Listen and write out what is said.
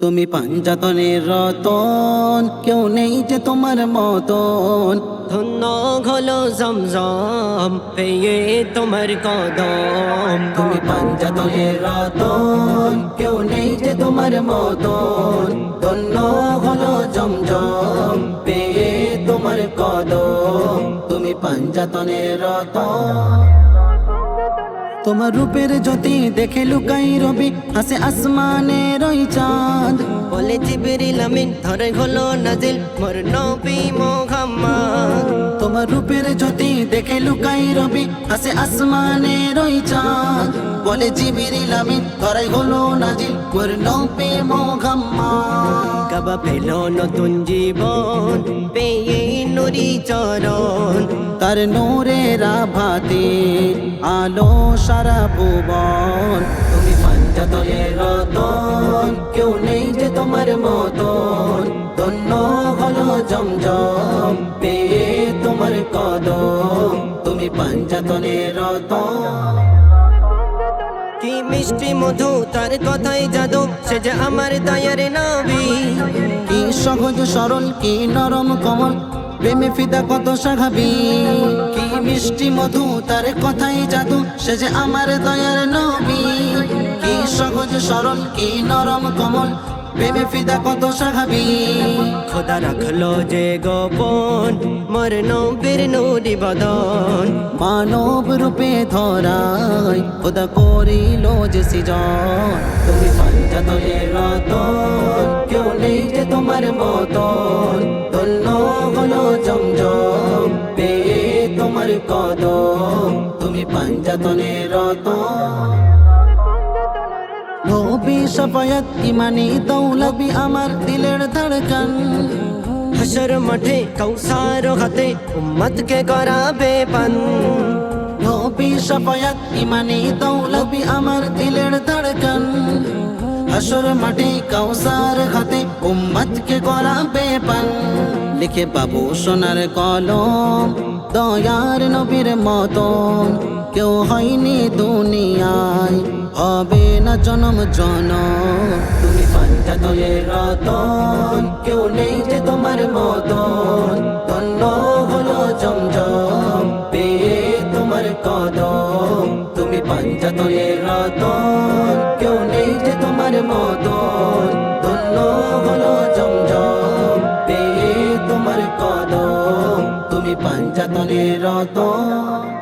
তুমি পাঞ্জাতনের রতন, কেউ নেই যে তোমার মতন। ধন্য হলো জমজম পেয়ে তোমার কদম। তুমি পাঞ্জাতনের রতন, কেউ নেই যে তোমার মতন। ধন্য হলো জমজম পেয়ে তোমার কদম। তুমি পাঞ্জাতনের রতন। তোমার রূপের জ্যোতি দেখে লুকাই রবি, হাসে আসমানের ওই চাঁদ। বলে জিবরিল আমিন ধরে হলো নাজিল মোর নবী মুহাম্মদ। তোমার রূপের জ্যোতি দেখে লুকাই রবি, হাসে আসমানের ওই চাঁদ। বলে জিবরিল আমিন ধরে হলো নাজিল মোর নবী মুহাম্মদ। কাবা পেল নতুন জীবন পেয়ে নুরি চরণ। তার নূরের আভাতে আলো সারা ভুবন। তুমি পাঞ্জাতনের রতন, কেউ নেই যে তোমার মতন। ধন্য হলো জমজম পেয়ে তোমার কদম। তুমি পাঞ্জাতনের রতন। কি মিষ্টি মধু তার কথাই জাদু, সে যে আমার দয়ার নবী। কি সহজ সরল, কি নরম কমল, প্রেমে ফিদা কত সাহাবি। কি মিষ্টি মধু তার কথাই জাদু, সে যে আমার দয়ার নবী। কি সহজ সরল, কি নরম কমল, প্রেমে ফিদা কত সাহাবি। খোদা রাখলো যে গোপন মোর নবীর নুরি বদন। মানব রূপে ধরাই খোদা করিল যে সৃজন। তুমি পাঞ্জাতনের রতন, কেউ নেই যে তোমার মতন। ধন্য হলো জমজম পেয়ে তোমার কদম। তুমি পাঞ্জাতনের রতন। নবী শাফায়াত ইমানি দৌলবি আমার দিলের ধড়কন। হাসর মাঠে কৌসার হাতে উম্মতকে করাবে পান। নবী শাফায়াত ইমানি দৌলবি আমার দিলের ধড়কন। হাসর মাঠে কৌসার হাতে উম্মতকে করাবে পান। লিখে বাবু সোনার কলম, দয়ার নবীর মতন কেউ হয়নি দুনিয়ায়, হবে না জনম জনম। তুমি পাঞ্জাতনের রতন, কেউ নেই যে তোমার মতন। ধন্য হলো জমজম পেয়ে তোমার কদম। তুমি পাঞ্জাতনের রতন, কেউ নেই যে তোমার মতন। ধন্য হলো জমজম পেয়ে তোমার কদম। তুমি পাঞ্জাতনের রতন।